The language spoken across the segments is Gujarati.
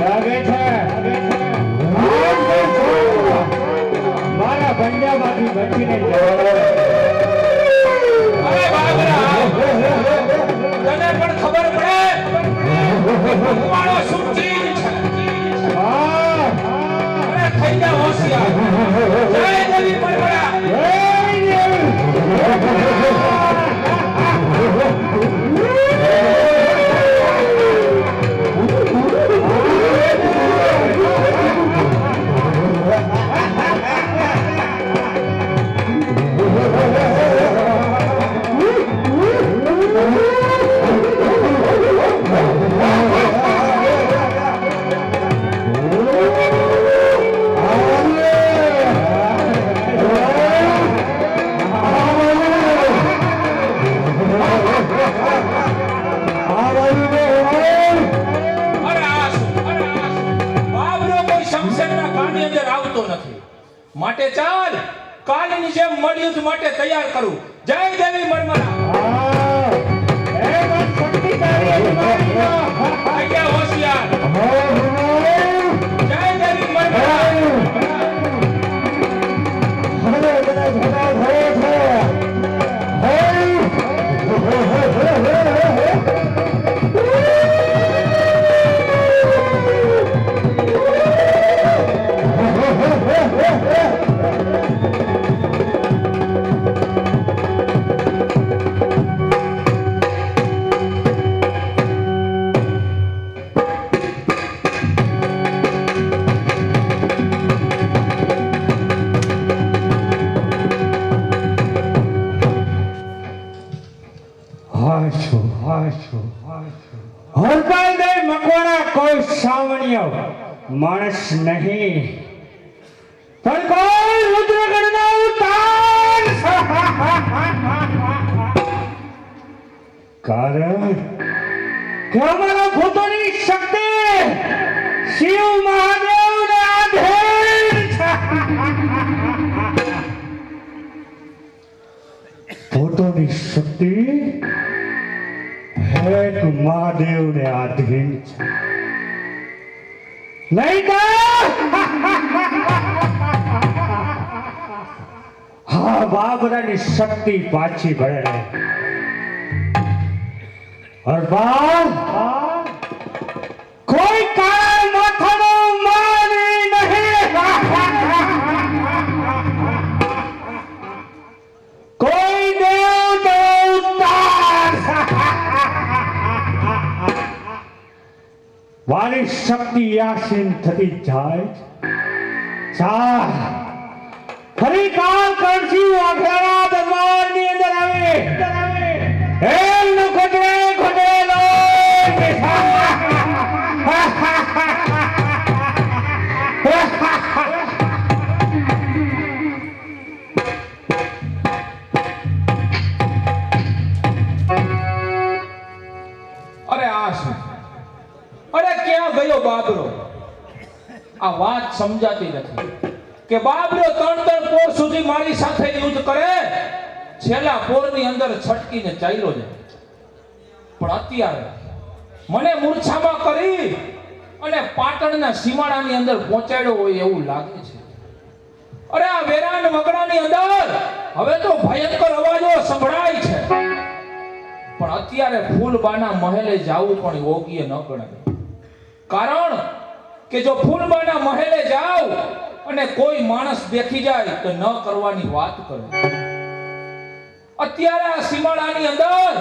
લાગે છે મારા ભંડામાંથી બચીને અરે બાબરા તને પણ ખબર પડે ભગવાનો શું ચીજ છે અરે થઈ જા હોશિયાર જય દેવી પરવરા માટે ચાલ કાલની જેમ મળ્યું માટે તૈયાર કરું જય દેવી મરમરા એ વાત શક્તિશાળી આયા હોશિયાર જય દેવી મરમરા હવે બધા ભેગા થયા હરપાલદેવ મકવાણા કોઈ સામાન્ય માણસ નહીં પણ કોઈ રુદ્રગણનો અવતાર કારણ કે અમારા ભૂતોની શક્તિ શિવ મહાદેવને આધીન છે ભૂતોની શક્તિ એક મહાદેવને આધીન છે નહીં તો હા બાબરાની શક્તિ પાછી ભળે હરપાલ કોઈ કાળ માથાનો માની નહીં કોઈ દેવ દેવતા વાળી શક્તિ યાસીન થતી જાય ચાલ ફરી કાલ કરશું અઘરા દરબારની અંદર આવે એમનું ખોટવે ખોટવેલો અરે આ શું અરે ક્યાં ગયો બાબરો આ વાત સમજાતી નથી કે બાબરો ત્રણ પોર સુધી મારી સાથે યુદ્ધ કરે છેલ્લા પોરની અંદર છટકીને ચાલ્યો જાય પણ અત્યારે મને મૂર્છામાં કરી અને પાટણના સીમાડાની અંદર પહોંચાડ્યો હોય એવું લાગે છે અરે આ વેરાન વગડાની અંદર હવે તો ભયંકર અવાજો સંભળાય છે પણ અત્યારે ફૂલબાના મહેલે જાવું પણ યોગ્ય ન ગણાય કારણ કે જો ફૂલબાના મહેલે જાવ અને કોઈ માણસ દેખી જાય તો ન કરવાની વાત કરે અત્યારે આ સીમાડાની અંદર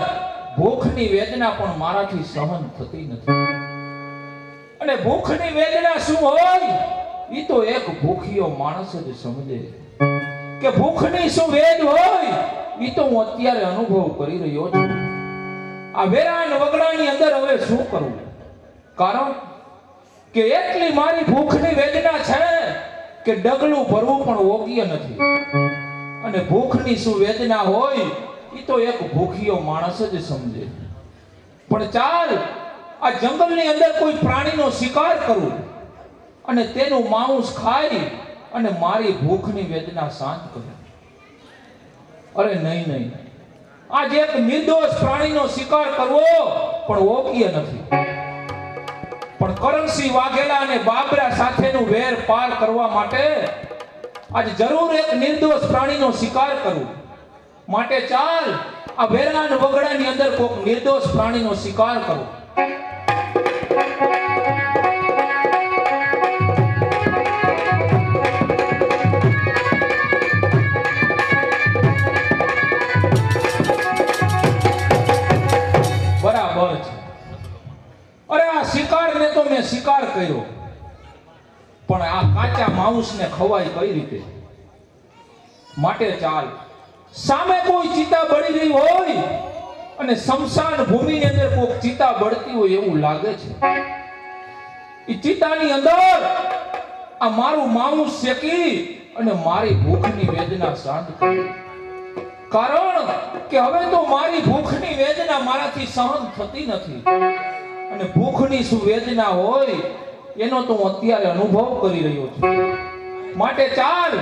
ભૂખની વેદના પણ મારાથી સહન થતી નથી અને ભૂખની વેદના શું હોય ઈ તો એક ભૂખ્યો માણસ જ સમજે કે ભૂખની શું વેદ હોય ઈ તો હું અત્યારે અનુભવ કરી રહ્યો છું આ વેરાન વગડાની અંદર હવે શું કરવું કારણ કે એટલી મારી ભૂખની વેદના છે કે ડગલું ભરવું પણ યોગ્ય નથી અને ભૂખની શું વેદના હોય ઈ તો એક ભૂખ્યો માણસ જ સમજે પણ ચાલ આ જંગલની અંદર કોઈ પ્રાણીનો શિકાર કરું અને તેનું માંસ ખાઈ અને મારી ભૂખની વેદના શાંત કરું અરે નહીં આજે એક નિર્દોષ પ્રાણીનો શિકાર કરવો પણ યોગ્ય નથી. પણ કરણસિંહ વાઘેલા અને બાબરા સાથેનું વેર પાર કરવા માટે આજે જરૂર એક નિર્દોષ પ્રાણીનો શિકાર કરવો. માટે ચાલ આ વેરાન વગડાની અંદર કોઈક નિર્દોષ પ્રાણીનો શિકાર કરવો. બરાબર છે. અરે આ શિકારને તો મેં શિકાર કર્યો, પણ આ કાચા માઉસને ખવાય કઈ રીતે? માટે ચાલ સામે કોઈ ચિતા બળી રહી હોય અને શમશાન ભૂમિની અંદર કોઈ ચિતા બળતી હોય એવું લાગે છે. એ ચિતાની અંદર આ મારું માઉસ શેકી અને મારી ભૂખની વેદના શાંત કરી. કારણ કે હવે તો મારી ભૂખની વેદના મારાથી સહન થતી નથી, અને ભૂખની શું વેદના હોય એનો તો હું અત્યારે અનુભવ કરી રહ્યો છું. માટે ચાલ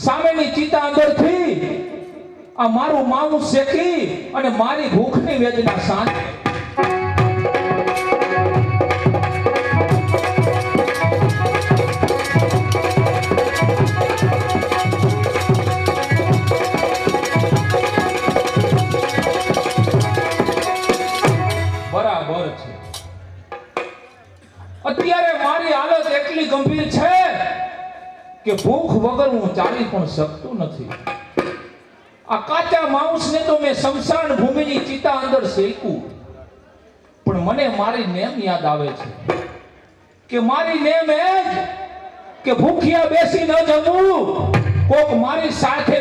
સામેની ચિતા અંદરથી આ મારું માઉસ શેકી અને મારી ભૂખની વેદના શાંત. બરાબર છે. અત્યારે મારી હાલત એટલી ગંભીર છે કે ભૂખ વગર હું ચાલી પણ શકતો નથી. આ કાચા માઉસને તો મેં શમશાન ભૂમિની ચિતા અંદર શેક્યું, પણ મને મારી નેમ યાદ આવે છે કે મારી નેમ એ જ કે ભૂખ્યા બેસી ન જવું, કોક મારી સાથે